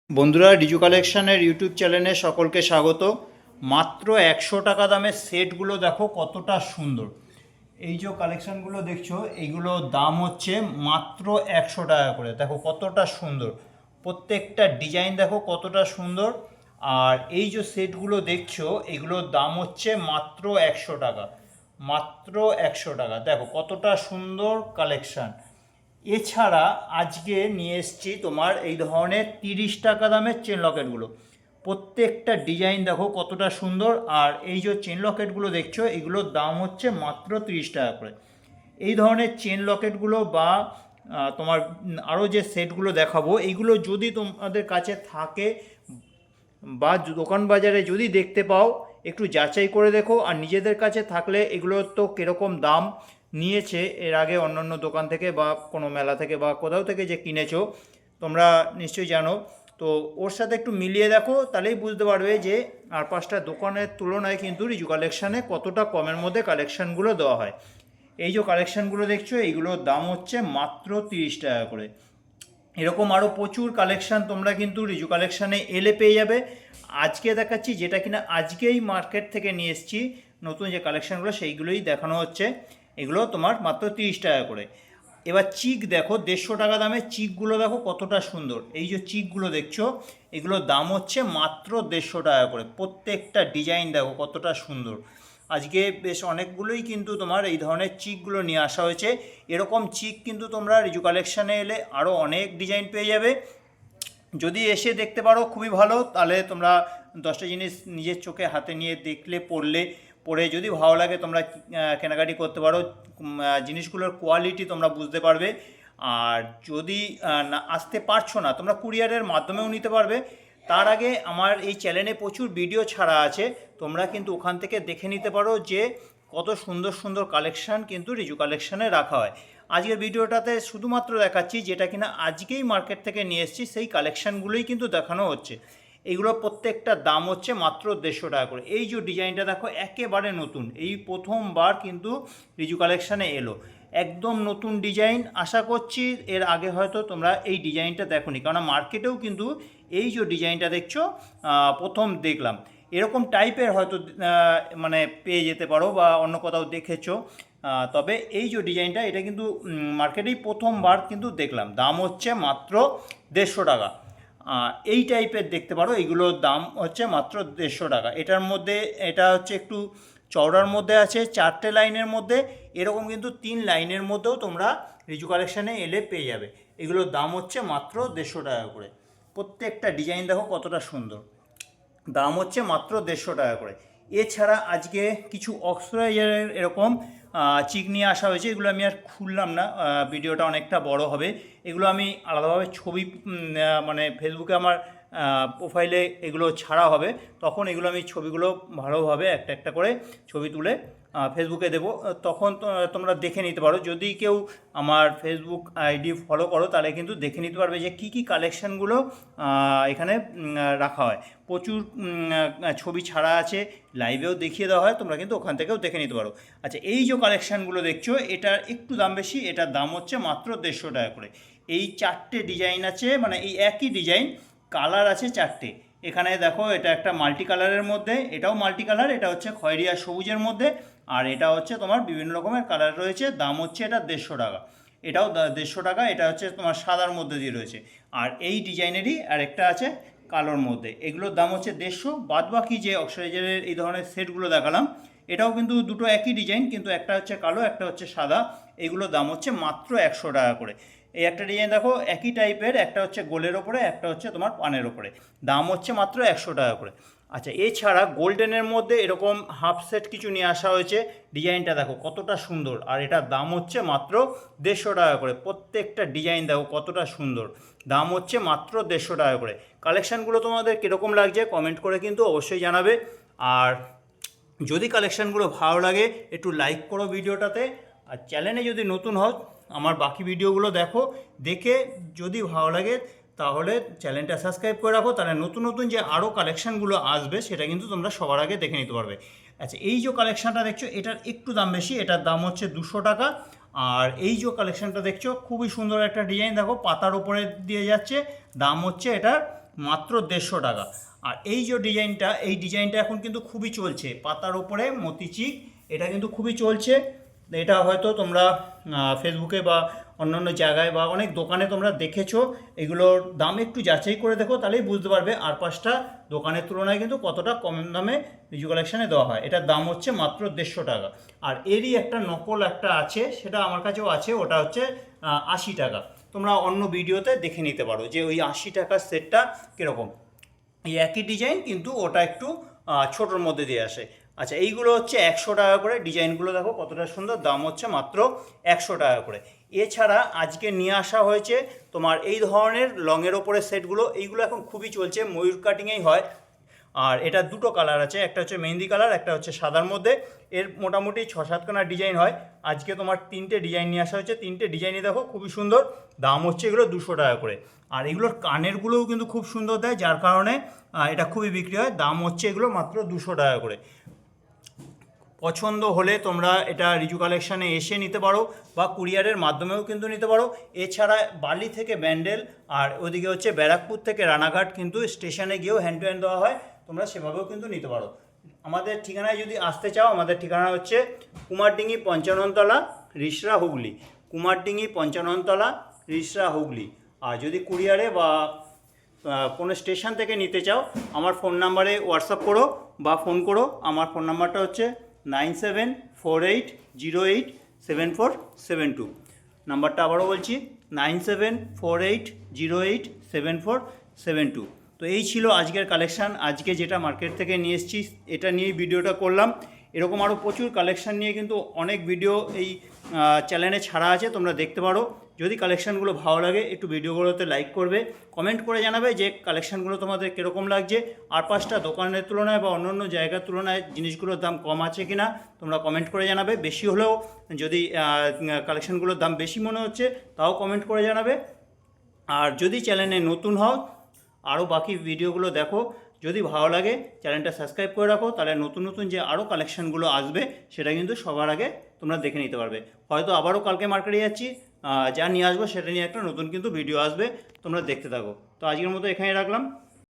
বন্ধুরা, ডিজু কালেকশনের ইউটিউব চ্যানেলে সকলকে স্বাগত। মাত্র 100 টাকা দামের সেটগুলো দেখো কতটা সুন্দর। এই যে কালেকশনগুলো দেখছো, এইগুলো দাম হচ্ছে মাত্র 100 টাকা করে। দেখো কতটা সুন্দর, প্রত্যেকটা ডিজাইন দেখো কতটা সুন্দর। আর এই যে সেটগুলো দেখছো, এগুলোর দাম হচ্ছে মাত্র 100 টাকা। মাত্র 100 টাকা, দেখো কতটা সুন্দর কালেকশান। এছাড়া আজকে নিয়ে এসেছি তোমার এই ধরনের 30 টাকা দামের চেন লকেটগুলো। প্রত্যেকটা ডিজাইন দেখো কতটা সুন্দর। আর এই যে চেন লকেটগুলো দেখছো, এগুলোর দাম হচ্ছে মাত্র 30 টাকা করে। এই ধরনের চেন লকেটগুলো বা তোমার আরও যে সেটগুলো দেখাবো, এইগুলো যদি তোমাদের কাছে থাকে বা দোকান বাজারে যদি দেখতে পাও, একটু যাচাই করে দেখো। আর নিজেদের কাছে থাকলে এগুলোর তো কীরকম দাম নিয়েছে এর আগে অন্যান্য দোকান থেকে বা কোনো মেলা থেকে বা কোথাও থেকে যে কিনেছো, তোমরা নিশ্চয়ই জানো। তো ওর সাথে একটু মিলিয়ে দেখো, তাহলেই বুঝতে পারবে যে আর পাঁচটা দোকানের তুলনায় কিন্তু রিজু কালেকশানে কতটা কমের মধ্যে কালেকশানগুলো দেওয়া হয়। এই যে কালেকশানগুলো দেখছো, এইগুলোর দাম হচ্ছে মাত্র 30 টাকা করে। এরকম আরও প্রচুর কালেকশান তোমরা কিন্তু রিজু কালেকশানে এলে পেয়ে যাবে। আজকে দেখাচ্ছি যেটা কিনা আজকেই মার্কেট থেকে নিয়ে এসেছি, নতুন যে কালেকশানগুলো সেইগুলোই দেখানো হচ্ছে। এগুলো তোমার মাত্র 30 টাকা করে। এবার চিক দেখো, 150 টাকা দামের চিকগুলো দেখো কতটা সুন্দর। এই যে চিকগুলো দেখছো, এগুলোর দাম হচ্ছে মাত্র 150 টাকা করে। প্রত্যেকটা ডিজাইন দেখো কতটা সুন্দর। আজকে বেশ অনেকগুলোই কিন্তু তোমার এই ধরনের চিকগুলো নিয়ে আসা হয়েছে। এরকম চিক কিন্তু তোমরা রিজু কালেকশানে এলে আরও অনেক ডিজাইন পেয়ে যাবে। যদি এসে দেখতে পারো খুবই ভালো, তাহলে তোমরা 10টা জিনিস নিজের চোখে হাতে নিয়ে দেখলে পড়ে যদি ভালো লাগে তোমরা কেনাকাটি করতে পারো। জিনিসগুলোর কোয়ালিটি তোমরা বুঝতে পারবে। আর যদি না আসতে পারছো না, তোমরা কুরিয়ারের মাধ্যমেও নিতে পারবে। তার আগে আমার এই চ্যানেলে প্রচুর ভিডিও ছাড়া আছে, তোমরা কিন্তু ওখান থেকে দেখে নিতে পারো যে কত সুন্দর সুন্দর কালেকশান কিন্তু রিজু কালেকশানে রাখা হয়। আজকের ভিডিওটাতে শুধুমাত্র দেখাচ্ছি যেটা কিনা আজকেই মার্কেট থেকে নিয়ে এসেছি, সেই কালেকশানগুলোই কিন্তু দেখানো হচ্ছে। এগুলো প্রত্যেকটার দাম হচ্ছে মাত্র 150 টাকা করে। এই যে ডিজাইনটা দেখো একেবারে নতুন, এই প্রথমবার কিন্তু রিজু কালেকশানে এলো। একদম নতুন ডিজাইন, আশা করছি এর আগে হয়তো তোমরা এই ডিজাইনটা দেখোনি, কারণ মার্কেটেও কিন্তু এই যে ডিজাইনটা দেখছো প্রথম দেখলাম। এরকম টাইপের হয়তো মানে পেয়ে যেতে পারো বা অন্য কোথাও দেখেছো। তবে এই যে ডিজাইনটা, এটা কিন্তু মার্কেটেই প্রথমবার কিন্তু দেখলাম। দাম হচ্ছে মাত্র 150 টাকা। এই টাইপের দেখতে পারো, এইগুলোর দাম হচ্ছে মাত্র 150 টাকা। এটার মধ্যে এটা হচ্ছে একটু চওড়ার মধ্যে আছে, 4টে লাইনের মধ্যে। এরকম কিন্তু 3 লাইনের মধ্যেও তোমরা রিজু কালেকশানে এলে পেয়ে যাবে। এগুলোর দাম হচ্ছে মাত্র 150 টাকা করে। প্রত্যেকটা ডিজাইন দেখো কতটা সুন্দর। দাম হচ্ছে মাত্র 150 টাকা করে। এছাড়া আজকে কিছু অক্সরাইজারের এরকম চিক নিয়ে আসা হয়েছে। এগুলো আমি আর খুললাম না, ভিডিওটা অনেকটা বড় হবে। এগুলো আমি আলাদাভাবে ছবি মানে ফেসবুকে আমার প্রোফাইলে এগুলো ছাড়া হবে, তখন এগুলো আমি ছবিগুলো ভালোভাবে একটা একটা করে ছবি তুলে ফেসবুকে দেবো। তখন তোমরা দেখে নিতে পারো। যদি কেউ আমার ফেসবুক আইডি ফলো করো, তাহলে কিন্তু দেখে নিতে পারবে যে কী কী কালেকশানগুলো এখানে রাখা হয়। প্রচুর ছবি ছাড়া আছে, লাইভেও দেখিয়ে দেওয়া হয়, তোমরা কিন্তু ওখান থেকেও দেখে নিতে পারো। আচ্ছা, এই যে কালেকশানগুলো দেখছো, এটার একটু দাম বেশি। এটার দাম হচ্ছে মাত্র 150 টাকা করে। এই 4টে ডিজাইন আছে, মানে এই একই ডিজাইন, কালার আছে 4টে। এখানে দেখো, এটা একটা মাল্টি কালারের মধ্যে, এটাও মাল্টি কালার, এটা হচ্ছে খয়েরি আর সবুজের মধ্যে, আর এটা হচ্ছে তোমার বিভিন্ন রকমের কালার রয়েছে। দাম হচ্ছে এটা 150 টাকা। এটাও 150 টাকা। এটা হচ্ছে তোমার সাদার মধ্যে দিয়ে রয়েছে। আর এই ডিজাইনেরই আরেকটা আছে কালোর মধ্যে। এগুলোর দাম হচ্ছে 150। বাদ বাকি যে অক্সরাইজারের এই ধরনের সেটগুলো দেখালাম, এটাও কিন্তু দুটো একই ডিজাইন, কিন্তু একটা হচ্ছে কালো, একটা হচ্ছে সাদা। এগুলোর দাম হচ্ছে মাত্র 100 টাকা করে। এই একটা ডিজাইন দেখো একই টাইপের, একটা হচ্ছে গোলের ওপরে, একটা হচ্ছে তোমার পানের ওপরে। দাম হচ্ছে মাত্র 100 টাকা করে। আচ্ছা, এছাড়া গোল্ডেনের মধ্যে এরকম হাফ সেট কিছু নিয়ে আসা হয়েছে। ডিজাইনটা দেখো কতটা সুন্দর, আর এটার দাম হচ্ছে মাত্র 150 টাকা করে। প্রত্যেকটা ডিজাইন দেখো কতটা সুন্দর। দাম হচ্ছে মাত্র 150 টাকা করে। কালেকশানগুলো তোমাদের কীরকম লাগছে কমেন্ট করে কিন্তু অবশ্যই জানাবে। আর যদি কালেকশানগুলো ভালো লাগে একটু লাইক করো ভিডিওটাতে। আর চ্যানেলে যদি নতুন হও, আমার বাকি ভিডিওগুলো দেখো, দেখে যদি ভালো লাগে তাহলে চ্যানেলটা সাবস্ক্রাইব করে রাখো। তাহলে নতুন নতুন যে আরও কালেকশানগুলো আসবে সেটা কিন্তু তোমরা সবার আগে দেখে নিতে পারবে। আচ্ছা, এই যে কালেকশানটা দেখছো, এটার একটু দাম বেশি। এটার দাম হচ্ছে 200 টাকা। আর এই যে কালেকশানটা দেখছো, খুবই সুন্দর একটা ডিজাইন দেখো, পাতার ওপরে দিয়ে যাচ্ছে। দাম হচ্ছে এটার মাত্র 150 টাকা। আর এই যে ডিজাইনটা, এই ডিজাইনটা এখন কিন্তু খুবই চলছে, পাতার ওপরে মতিচিক, এটা কিন্তু খুবই চলছে। এটা হয়তো তোমরা ফেসবুকে বা অন্যান্য জায়গায় বা অনেক দোকানে তোমরা দেখেছো। এগুলোর দাম একটু যাচাই করে দেখো, তাহলেই বুঝতে পারবে আর পাঁচটা দোকানের তুলনায় কিন্তু কতটা কম দামে রিজু কালেকশানে দেওয়া হয়। এটার দাম হচ্ছে মাত্র 150 টাকা। আর এরই একটা নকল একটা আছে, সেটা আমার কাছেও আছে, ওটা হচ্ছে 80 টাকা। তোমরা অন্য ভিডিওতে দেখে নিতে পারো যে ওই 80 টাকার সেটটা কীরকম। এই একই ডিজাইন কিন্তু ওটা একটু ছোটোর মধ্যে দিয়ে আসে। আচ্ছা, এইগুলো হচ্ছে 100 টাকা করে। ডিজাইনগুলো দেখো কতটা সুন্দর, দাম হচ্ছে মাত্র 100 টাকা করে। এছাড়া আজকে নিয়ে আসা হয়েছে তোমার এই ধরনের লংয়ের ওপরে সেটগুলো। এইগুলো এখন খুবই চলছে, ময়ূর কাটিংয়েই হয়। আর এটা দুটো কালার আছে, একটা হচ্ছে মেহেন্দি কালার, একটা হচ্ছে সাদার মধ্যে। এর মোটামুটি 6-7খানা ডিজাইন হয়। আজকে তোমার 3টে ডিজাইন নিয়ে আসা হয়েছে, 3টে ডিজাইনই দেখো খুবই সুন্দর। দাম হচ্ছে এগুলো 200 টাকা করে। আর এগুলোর কানেরগুলোও কিন্তু খুব সুন্দর দেয়, যার কারণে এটা খুবই বিক্রি হয়। দাম হচ্ছে এগুলো মাত্র 200 টাকা করে। পছন্দ হলে তোমরা এটা রিজু কালেকশানে এসে নিতে পারো বা কুরিয়ারের মাধ্যমেও কিন্তু নিতে পারো। এছাড়া বালি থেকে ব্যান্ডেল আর ওদিকে হচ্ছে ব্যারাকপুর থেকে রানাঘাট কিন্তু স্টেশনে গিয়েও হ্যান্ড টু হ্যান্ড দেওয়া হয়, তোমরা সেভাবেও কিন্তু নিতে পারো। আমাদের ঠিকানায় যদি আসতে চাও, আমাদের ঠিকানা হচ্ছে কুমারডিঙ্গি 55 তলা, রিসরা, হুগলি। কুমারডিঙ্গি 55 তলা, রিসরা, হুগলি। আর যদি কুরিয়ারে বা কোনো স্টেশন থেকে নিতে চাও, আমার ফোন নাম্বারে হোয়াটসঅ্যাপ করো বা ফোন করো। আমার ফোন নাম্বারটা হচ্ছে 9748087472। নাম্বারটা আবারও বলছি, 9748087472। তো এই ছিল আজকের কালেকশান। আজকে যেটা মার্কেট থেকে নিয়ে এসেছি এটা নিয়েই ভিডিওটা করলাম। এরকম আরও প্রচুর কালেকশান নিয়ে কিন্তু অনেক ভিডিও এই চ্যানেলে ছাড়া আছে, তোমরা দেখতে পারো। যদি কালেকশানগুলো ভালো লাগে একটু ভিডিওগুলোতে লাইক করবে, কমেন্ট করে জানাবে যে কালেকশানগুলো তোমাদের কীরকম লাগছে। আর পাঁচটা দোকানের তুলনায় বা অন্যান্য জায়গার তুলনায় জিনিসগুলোর দাম কম আছে কি না তোমরা কমেন্ট করে জানাবে। বেশি হলেও যদি কালেকশানগুলোর দাম বেশি মনে হচ্ছে তাও কমেন্ট করে জানাবে। আর যদি চ্যানেলে নতুন হও, আরও বাকি ভিডিওগুলো দেখো। যদি ভালো লাগে চ্যানেলটা সাবস্ক্রাইব করে রাখো, তাহলে নতুন নতুন যে আরও কালেকশানগুলো আসবে সেটা কিন্তু সবার আগে তোমরা দেখে নিতে পারবে। হয়তো আবারও কালকে মার্কেটে যাচ্ছি, যা নিয়ে আসবো সেটা নিয়ে একটা নতুন কিন্তু ভিডিও আসবে, তোমরা দেখতে থাকো। তো আজকের মতো এখানেই রাখলাম।